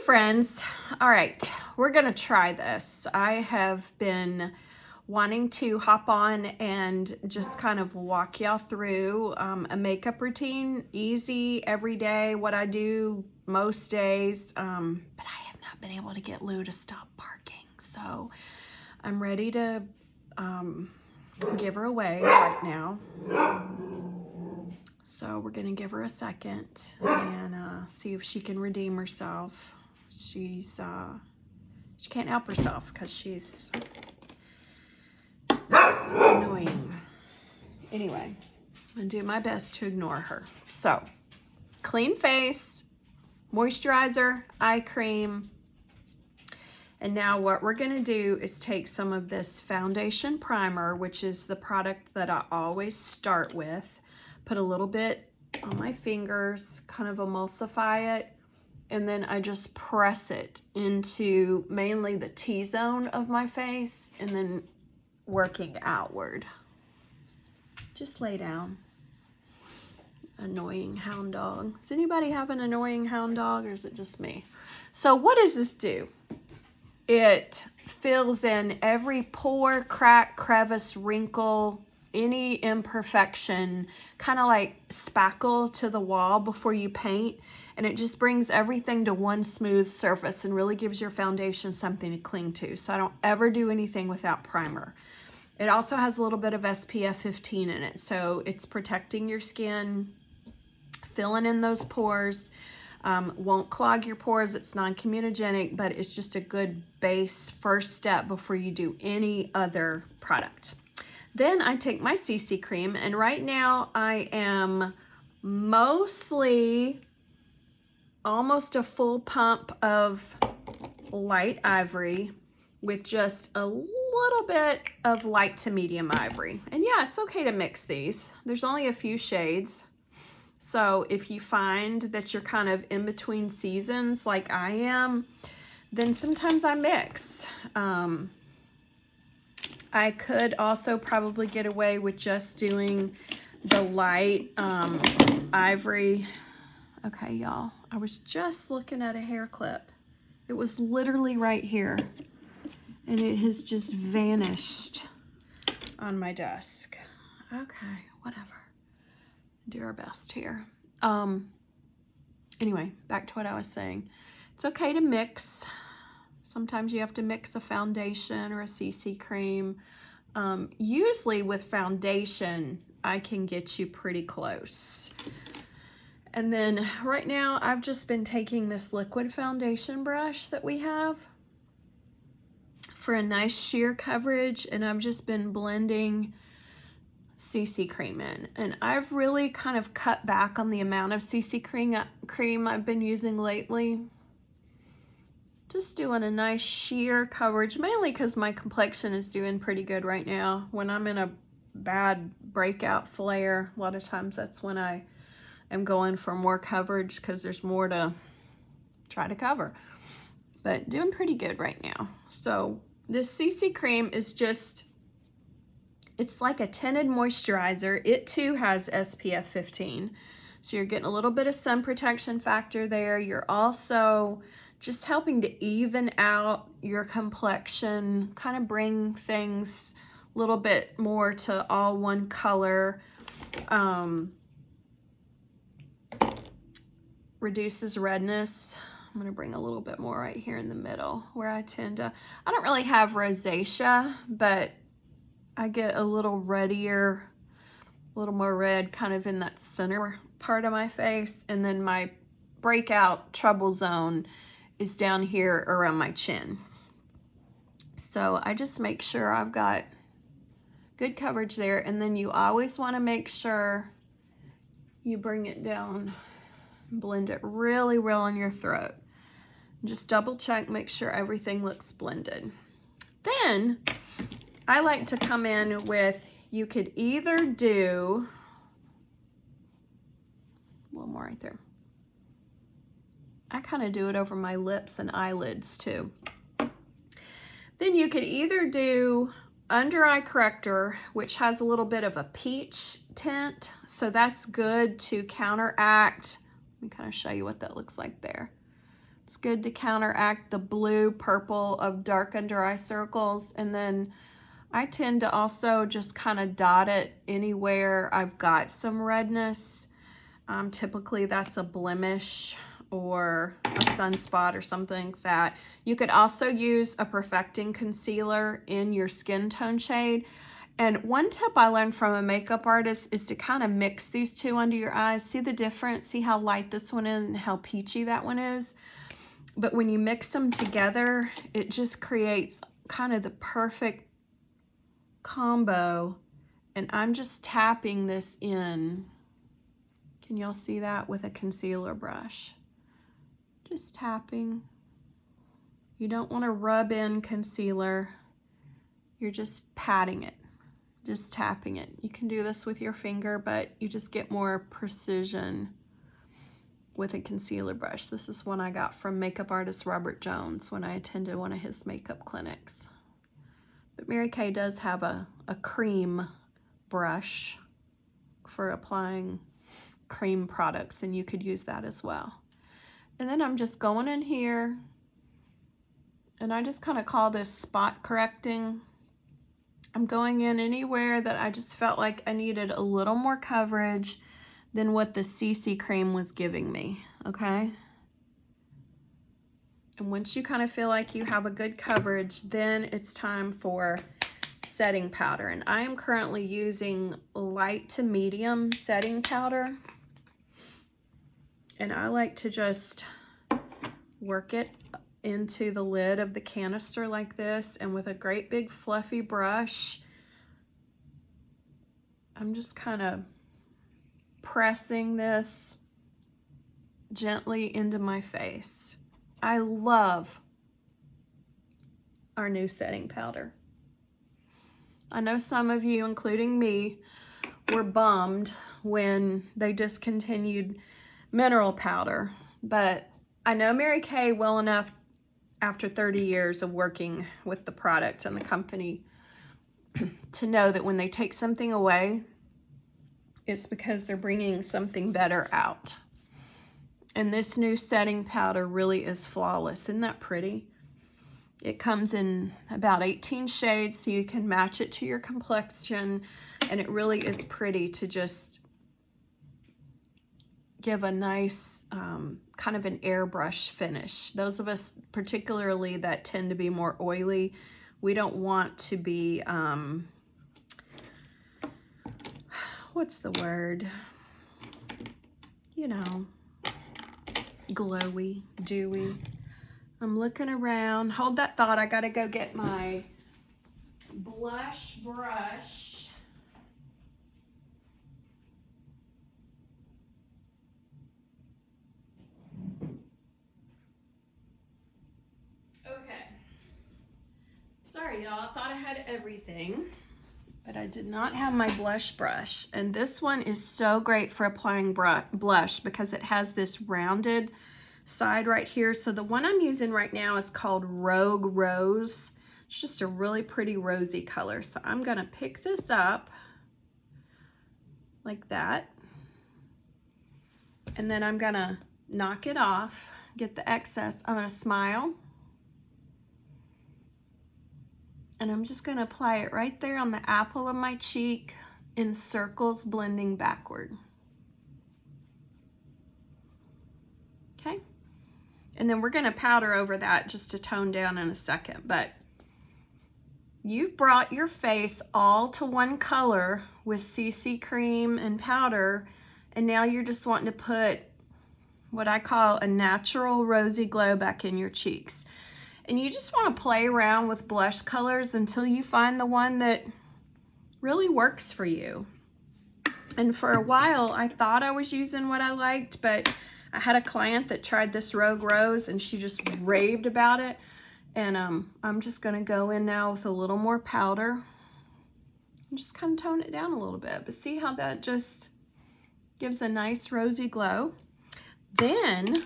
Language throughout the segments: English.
friends. All right, we're gonna try this. I have been wanting to hop on and just kind of walk y'all through a makeup routine, easy, every day, what I do most days, but I have not been able to get Lou to stop barking. So I'm ready to give her away right now. So we're gonna give her a second and see if she can redeem herself. She can't help herself because she's so annoying. Anyway, I'm gonna do my best to ignore her. So, clean face, moisturizer, eye cream. And now what we're gonna do is take some of this foundation primer, which is the product that I always start with, put a little bit on my fingers, kind of emulsify it, and then I just press it into mainly the T-zone of my face and then working outward. Just lay down. Annoying hound dog. Does anybody have an annoying hound dog or is it just me? So what does this do? It fills in every pore, crack, crevice, wrinkle, any imperfection, kind of like spackle to the wall before you paint, and it just brings everything to one smooth surface and really gives your foundation something to cling to. So I don't ever do anything without primer. It also has a little bit of SPF 15 in it, so it's protecting your skin, filling in those pores, won't clog your pores, it's non-comedogenic, but it's just a good base first step before you do any other product. Then I take my CC cream, and right now I am mostly almost a full pump of light ivory with just a little bit of light to medium ivory. And yeah, it's okay to mix these. There's only a few shades. So if you find that you're kind of in between seasons like I am, then sometimes I mix. I could also probably get away with just doing the light ivory. Okay, y'all, I was just looking at a hair clip. It was literally right here, and it has just vanished on my desk. Okay, whatever. Do our best here. Anyway, back to what I was saying. It's okay to mix. Sometimes you have to mix a foundation or a CC cream. Usually with foundation, I can get you pretty close. And then right now, I've just been taking this liquid foundation brush that we have for a nice sheer coverage, and I've just been blending CC cream in. And I've really kind of cut back on the amount of CC cream I've been using lately. Just doing a nice sheer coverage, mainly because my complexion is doing pretty good right now. When I'm in a bad breakout flare, a lot of times that's when I am going for more coverage because there's more to try to cover. But doing pretty good right now. So this CC cream is just, it's like a tinted moisturizer. It too has SPF 15. So you're getting a little bit of sun protection factor there. You're also just helping to even out your complexion, kind of bring things a little bit more to all one color. Reduces redness. I'm gonna bring a little bit more right here in the middle where I don't really have rosacea, but I get a little reddier, a little more red kind of in that center part of my face. And then my breakout trouble zone is down here around my chin. So I just make sure I've got good coverage there. And then you always want to make sure you bring it down, blend it really well on your throat. Just double check, make sure everything looks blended. Then I like to come in with, you could either do, one more right there. I kind of do it over my lips and eyelids too. Then you could either do Undereye Corrector, which has a little bit of a peach tint. So that's good to counteract. Let me kind of show you what that looks like there. It's good to counteract the blue, purple of dark under eye circles. And then I tend to also just kind of dot it anywhere I've got some redness. Typically that's a blemish or a sunspot or something like that. You could also use a perfecting concealer in your skin tone shade. And one tip I learned from a makeup artist is to kind of mix these two under your eyes. See the difference? See how light this one is and how peachy that one is? But when you mix them together, it just creates kind of the perfect combo. And I'm just tapping this in. Can y'all see that with a concealer brush? Just tapping. You don't want to rub in concealer. You're just patting it, just tapping it. You can do this with your finger, but you just get more precision with a concealer brush. This is one I got from makeup artist Robert Jones when I attended one of his makeup clinics. But Mary Kay does have a cream brush for applying cream products, and you could use that as well. And then I'm just going in here, and I just kind of call this spot correcting. I'm going in anywhere that I just felt like I needed a little more coverage than what the CC cream was giving me, okay? And once you kind of feel like you have a good coverage, then it's time for setting powder. And I am currently using light to medium setting powder. And I like to just work it into the lid of the canister like this, and with a great big fluffy brush, I'm just kind of pressing this gently into my face. I love our new setting powder. I know some of you, including me, were bummed when they discontinued mineral powder, but I know Mary Kay well enough after 30 years of working with the product and the company to know that when they take something away, it's because they're bringing something better out. And this new setting powder really is flawless. Isn't that pretty? It comes in about 18 shades, so you can match it to your complexion, and it really is pretty to just give a nice kind of an airbrush finish. Those of us particularly that tend to be more oily, we don't want to be, what's the word? You know, glowy, dewy. I'm looking around. Hold that thought. I gotta go get my blush brush. Okay. Sorry, y'all. I thought I had everything, but I did not have my blush brush. And this one is so great for applying blush because it has this rounded side right here. So the one I'm using right now is called Rogue Rose. It's just a really pretty rosy color. So I'm gonna pick this up like that. And then I'm gonna knock it off, get the excess. I'm gonna smile. And I'm just gonna apply it right there on the apple of my cheek in circles, blending backward. Okay? And then we're gonna powder over that just to tone down in a second. But you've brought your face all to one color with CC cream and powder, and now you're just wanting to put what I call a natural rosy glow back in your cheeks. And you just want to play around with blush colors until you find the one that really works for you. And for a while, I thought I was using what I liked, but I had a client that tried this Rogue Rose and she just raved about it. And I'm just going to go in now with a little more powder and just kind of tone it down a little bit. But see how that just gives a nice rosy glow. Then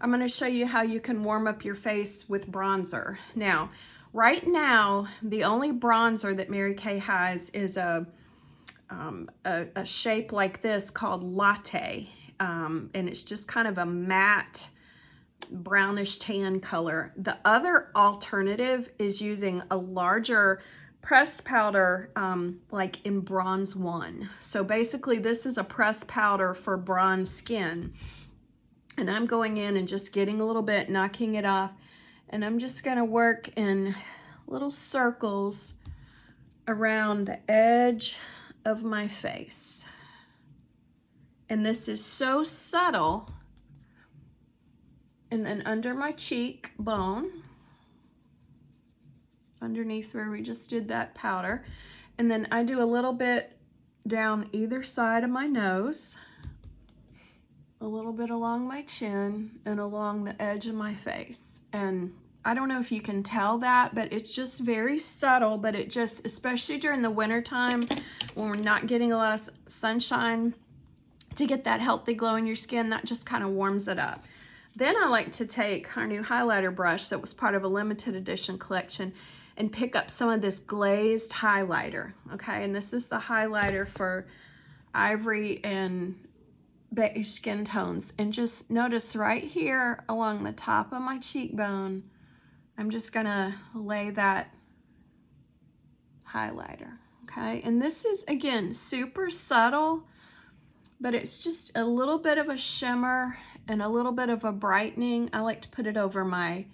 I'm going to show you how you can warm up your face with bronzer. Now, right now, the only bronzer that Mary Kay has is a shape like this called Latte. And it's just kind of a matte brownish tan color. The other alternative is using a larger pressed powder, like in Bronze 1. So basically this is a pressed powder for bronze skin. And I'm going in and just getting a little bit, knocking it off. And I'm just gonna work in little circles around the edge of my face. And this is so subtle. And then under my cheekbone, underneath where we just did that powder. And then I do a little bit down either side of my nose, a little bit along my chin, and along the edge of my face. And I don't know if you can tell that, but it's just very subtle, but it just, especially during the winter time when we're not getting a lot of sunshine, to get that healthy glow in your skin, that just kind of warms it up. Then I like to take our new highlighter brush that was part of a limited edition collection and pick up some of this glazed highlighter, okay? And this is the highlighter for ivory and beige skin tones. And just notice right here along the top of my cheekbone, I'm just gonna lay that highlighter, okay? And this is, again, super subtle, but it's just a little bit of a shimmer and a little bit of a brightening. I like to put it over my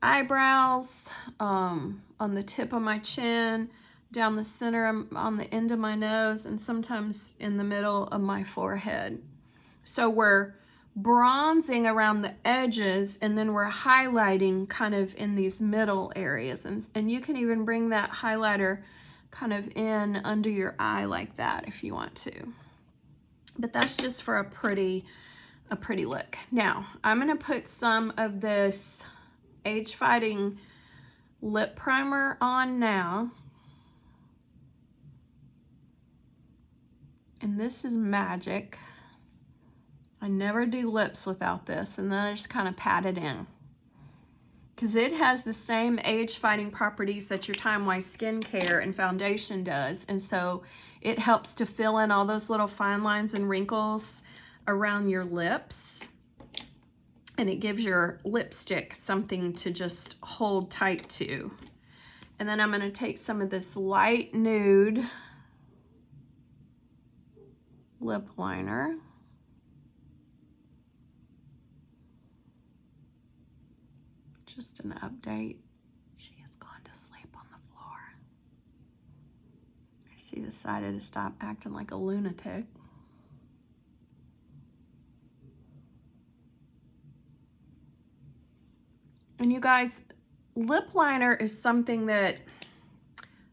eyebrows, on the tip of my chin, down the center, on the end of my nose, and sometimes in the middle of my forehead. So we're bronzing around the edges, and then we're highlighting kind of in these middle areas. And you can even bring that highlighter kind of in under your eye like that if you want to. But that's just for a pretty look. Now, I'm gonna put some of this Age Fighting lip primer on now. And this is magic. I never do lips without this, and then I just kind of pat it in. Because it has the same age-fighting properties that your Time Wise skincare and foundation does, and so it helps to fill in all those little fine lines and wrinkles around your lips, and it gives your lipstick something to just hold tight to. And then I'm going to take some of this light nude lip liner. Just an update. She has gone to sleep on the floor. She decided to stop acting like a lunatic. And you guys, lip liner is something that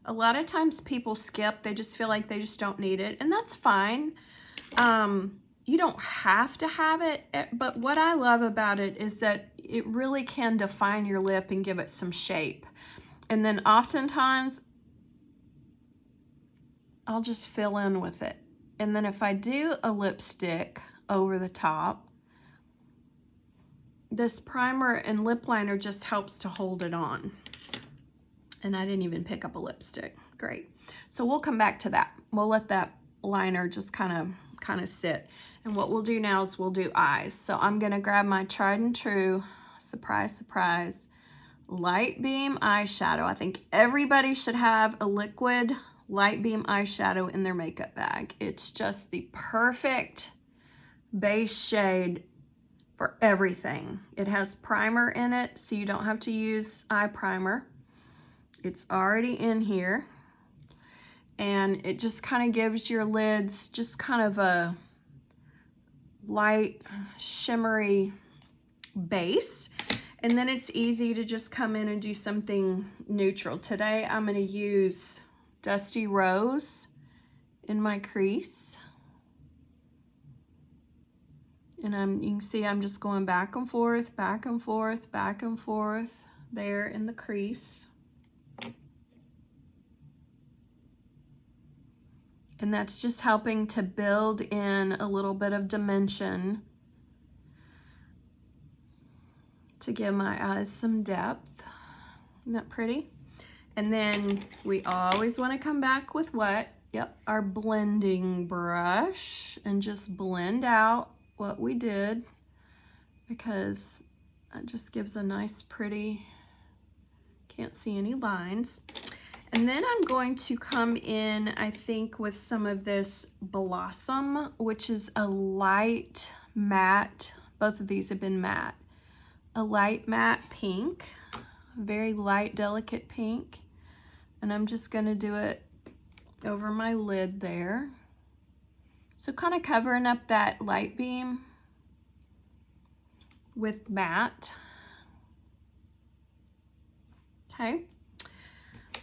a lot of times people skip. They just feel like they just don't need it, and that's fine. You don't have to have it, but what I love about it is that it really can define your lip and give it some shape. And then oftentimes, I'll just fill in with it. And then if I do a lipstick over the top, this primer and lip liner just helps to hold it on. And I didn't even pick up a lipstick. Great. So we'll come back to that. We'll let that liner just kind of sit. And what we'll do now is we'll do eyes. So I'm gonna grab my tried and true, surprise, surprise, Light Beam eyeshadow. I think everybody should have a liquid Light Beam eyeshadow in their makeup bag. It's just the perfect base shade for everything. It has primer in it, so you don't have to use eye primer. It's already in here. And it just kind of gives your lids just kind of a light, shimmery base. And then it's easy to just come in and do something neutral. Today, I'm going to use Dusty Rose in my crease. And you can see I'm just going back and forth, back and forth, back and forth there in the crease. And that's just helping to build in a little bit of dimension to give my eyes some depth. Isn't that pretty? And then we always want to come back with what? Yep, our blending brush, and just blend out what we did, because That just gives a nice pretty, can't see any lines. And then I'm going to come in, I think, with some of this Blossom, which is a light matte. Both of these have been matte. A light matte pink, very light, delicate pink. And I'm just gonna do it over my lid there. So kind of covering up that light beam with matte. Okay.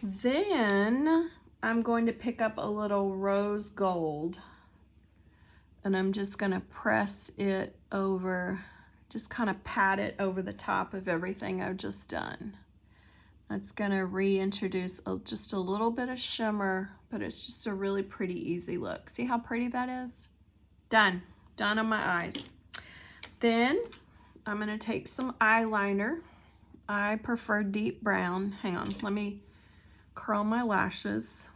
Then I'm going to pick up a little rose gold and I'm just going to press it over, just kind of pat it over the top of everything I've just done. That's going to reintroduce just a little bit of shimmer, but it's just a really pretty easy look. See how pretty that is? Done. Done on my eyes. Then I'm going to take some eyeliner. I prefer deep brown. Hang on, let me curl my lashes.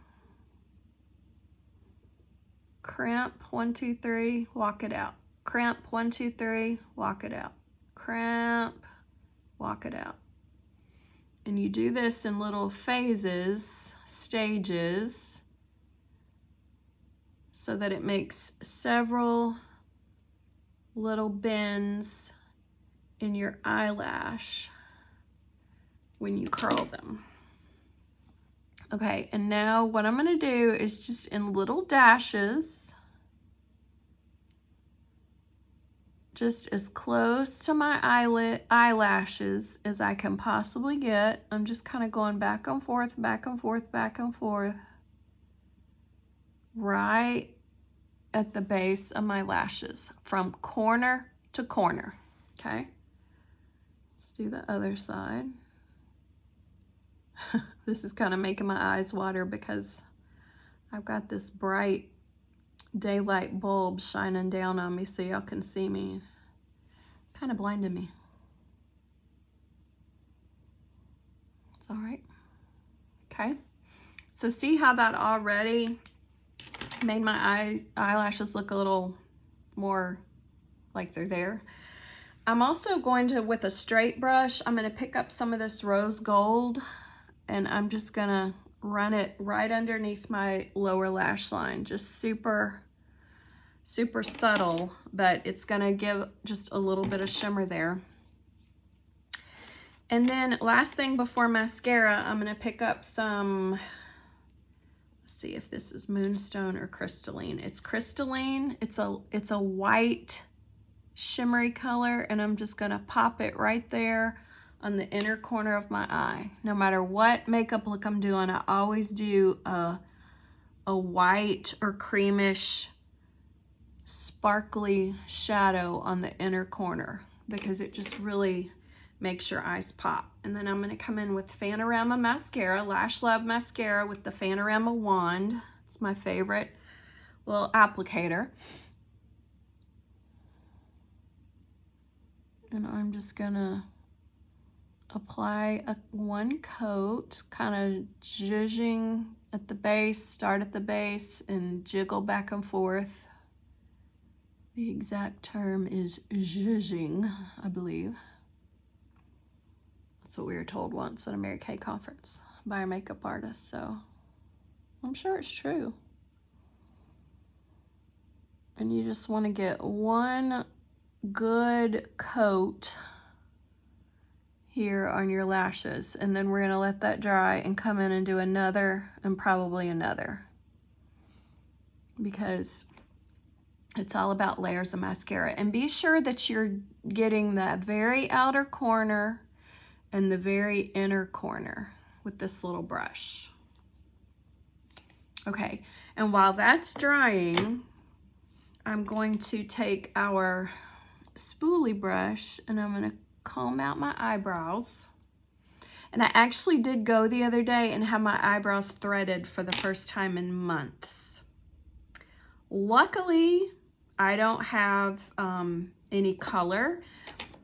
Crimp, 1, 2, 3, walk it out. Crimp, 1, 2, 3, walk it out. Crimp, walk it out. And you do this in little phases, stages, so that it makes several little bends in your eyelash when you curl them. Okay, and now what I'm gonna do is just in little dashes, just as close to my eyelashes as I can possibly get. I'm just kind of going back and forth, back and forth, back and forth, right at the base of my lashes from corner to corner, okay? Let's do the other side. This is kind of making my eyes water because I've got this bright daylight bulb shining down on me so y'all can see me. Kind of blinded me. It's all right. Okay. So see how that already made my eyelashes look a little more like they're there. I'm also going to, with a straight brush, I'm going to pick up some of this rose gold and I'm just going to run it right underneath my lower lash line. Just super, super subtle, but it's going to give just a little bit of shimmer there. And then last thing before mascara, I'm going to pick up some, let's see if this is Moonstone or Crystaline. It's Crystaline. It's a white shimmery color, and I'm just going to pop it right there on the inner corner of my eye. No matter what makeup look I'm doing, I always do a white or creamish sparkly shadow on the inner corner because it just really makes your eyes pop. And then I'm going to come in with Fanorama mascara, Lash Love mascara with the Fanorama wand. It's my favorite little applicator. And I'm just going to apply one coat, kind of zhuzhing at the base, start at the base and jiggle back and forth. The exact term is zhuzhing, I believe. That's what we were told once at a Mary Kay conference by a makeup artist, so I'm sure it's true. And you just want to get one good coat here on your lashes, and then we're going to let that dry and come in and do another and probably another, because it's all about layers of mascara. And be sure that you're getting the very outer corner and the very inner corner with this little brush. Okay, and while that's drying, I'm going to take our spoolie brush and I'm going to comb out my eyebrows. And I actually did go the other day and have my eyebrows threaded for the first time in months. Luckily, I don't have any color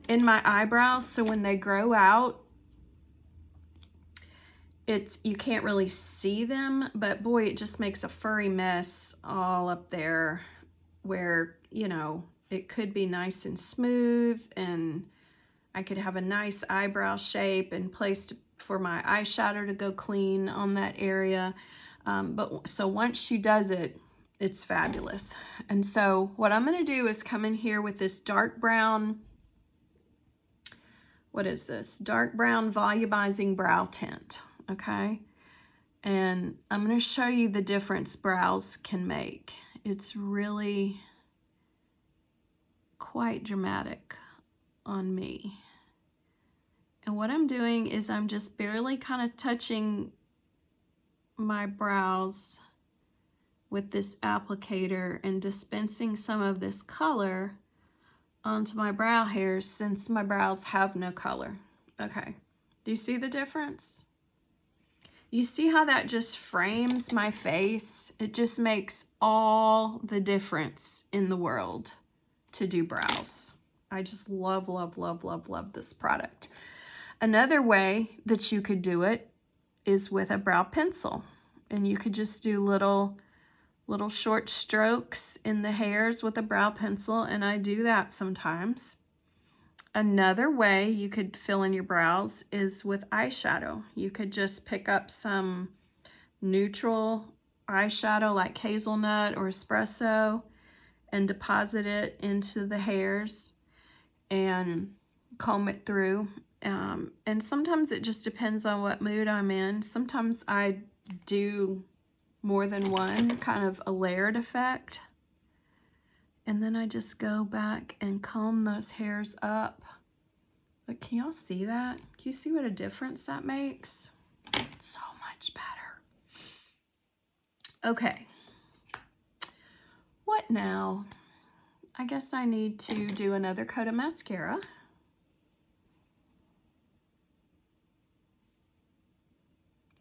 in my eyebrows, so when they grow out, you can't really see them, but boy, it just makes a furry mess all up there where, you know, it could be nice and smooth, and I could have a nice eyebrow shape and place for my eyeshadow to go clean on that area. So once she does it, it's fabulous. And so what I'm going to do is come in here with this dark brown, what is this? Dark brown volumizing brow tint, okay? And I'm going to show you the difference brows can make. It's really quite dramatic on me. And what I'm doing is I'm just barely kind of touching my brows with this applicator and dispensing some of this color onto my brow hairs since my brows have no color. Okay, do you see the difference? You see how that just frames my face? It just makes all the difference in the world to do brows. I just love, love, love, love, love this product. Another way that you could do it is with a brow pencil. And you could just do little short strokes in the hairs with a brow pencil, and I do that sometimes. Another way you could fill in your brows is with eyeshadow. You could just pick up some neutral eyeshadow like hazelnut or espresso and deposit it into the hairs and comb it through. And sometimes it just depends on what mood I'm in. Sometimes I do more than one, kind of a layered effect. And then I just go back and comb those hairs up. But can y'all see that? Can you see what a difference that makes? So much better. Okay. What now? I guess I need to do another coat of mascara.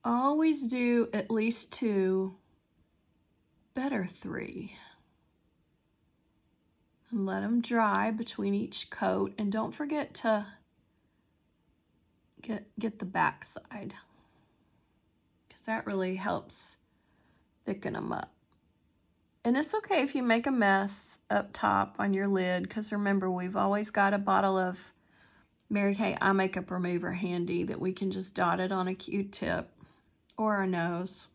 Always do at least 2, better 3. And let them dry between each coat. And don't forget to get the back side, because that really helps thicken them up. And it's okay if you make a mess up top on your lid, because remember, we've always got a bottle of Mary Kay eye makeup remover handy that we can just dot it on a Q-tip or our nose.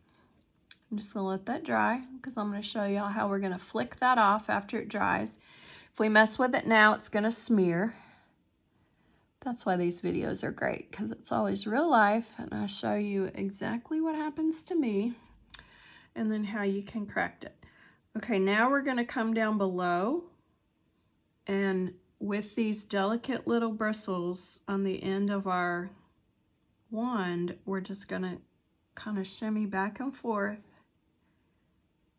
I'm just going to let that dry, because I'm going to show y'all how we're going to flick that off after it dries. If we mess with it now, it's going to smear. That's why these videos are great, because it's always real life, and I show you exactly what happens to me and then how you can correct it. Okay, now we're going to come down below, and with these delicate little bristles on the end of our wand, we're just going to kind of shimmy back and forth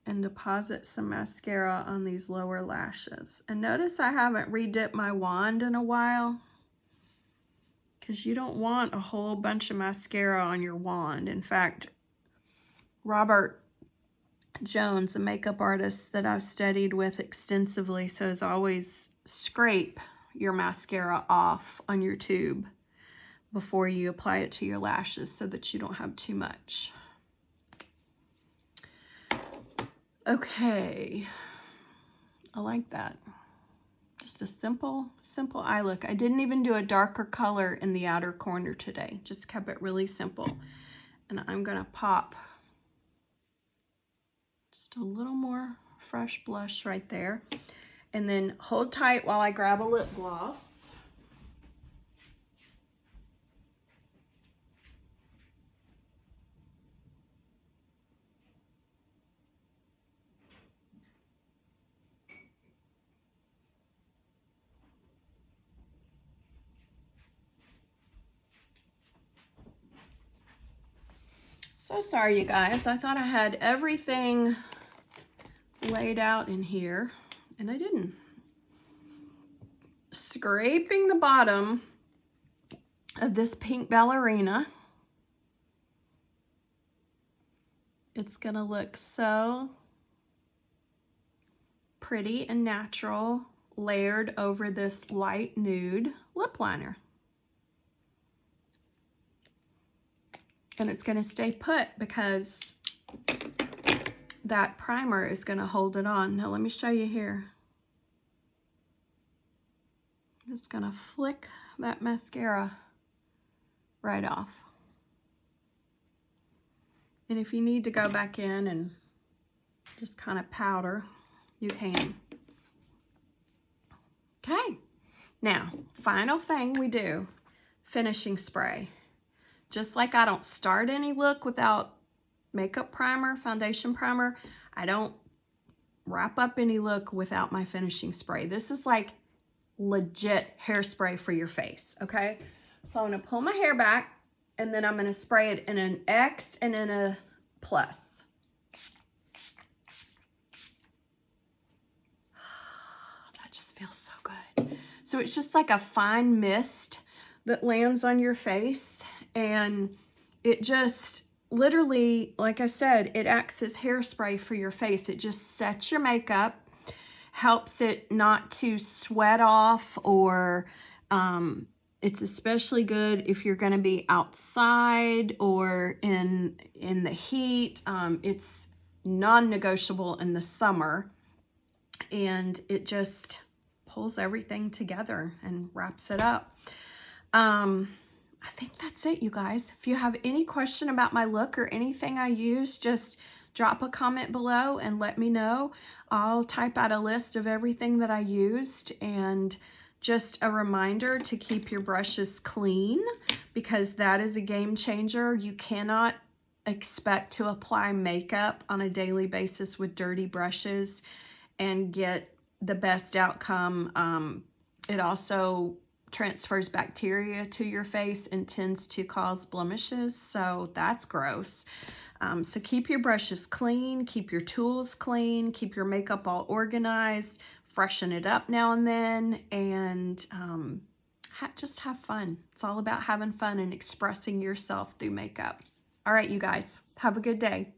and deposit some mascara on these lower lashes. And notice I haven't re-dipped my wand in a while, because you don't want a whole bunch of mascara on your wand. In fact, Robert Jones, a makeup artist that I've studied with extensively, says always scrape your mascara off on your tube before you apply it to your lashes so that you don't have too much. Okay, I like that. Just a simple eye look. I didn't even do a darker color in the outer corner today. Just kept it really simple. And I'm gonna pop just a little more fresh blush right there. And then hold tight while I grab a lip gloss. So sorry, you guys. I thought I had everything laid out in here, and I didn't. Scraping the bottom of this pink Ballerina. It's gonna look so pretty and natural, layered over this light nude lip liner. And it's going to stay put because that primer is going to hold it on. Now let me show you here. I'm just gonna flick that mascara right off. And if you need to go back in and just kind of powder, you can. Okay, now, final thing we do, finishing spray. Just like I don't start any look without makeup primer, foundation primer, I don't wrap up any look without my finishing spray. This is like legit hairspray for your face, okay? So I'm gonna pull my hair back and then I'm gonna spray it in an X and in a plus. That just feels so good. So it's just like a fine mist that lands on your face, and it just literally, like I said, it acts as hairspray for your face. It just sets your makeup, helps it not to sweat off, or it's especially good if you're going to be outside or in the heat. It's non-negotiable in the summer, and it just pulls everything together and wraps it up. I think that's it, you guys. If you have any question about my look or anything I use, just drop a comment below and let me know. I'll type out a list of everything that I used, and just a reminder to keep your brushes clean, because that is a game changer. You cannot expect to apply makeup on a daily basis with dirty brushes and get the best outcome. It also transfers bacteria to your face and tends to cause blemishes, so that's gross. So keep your brushes clean, keep your tools clean, keep your makeup all organized, freshen it up now and then, and just have fun. It's all about having fun and expressing yourself through makeup. All right, you guys, have a good day.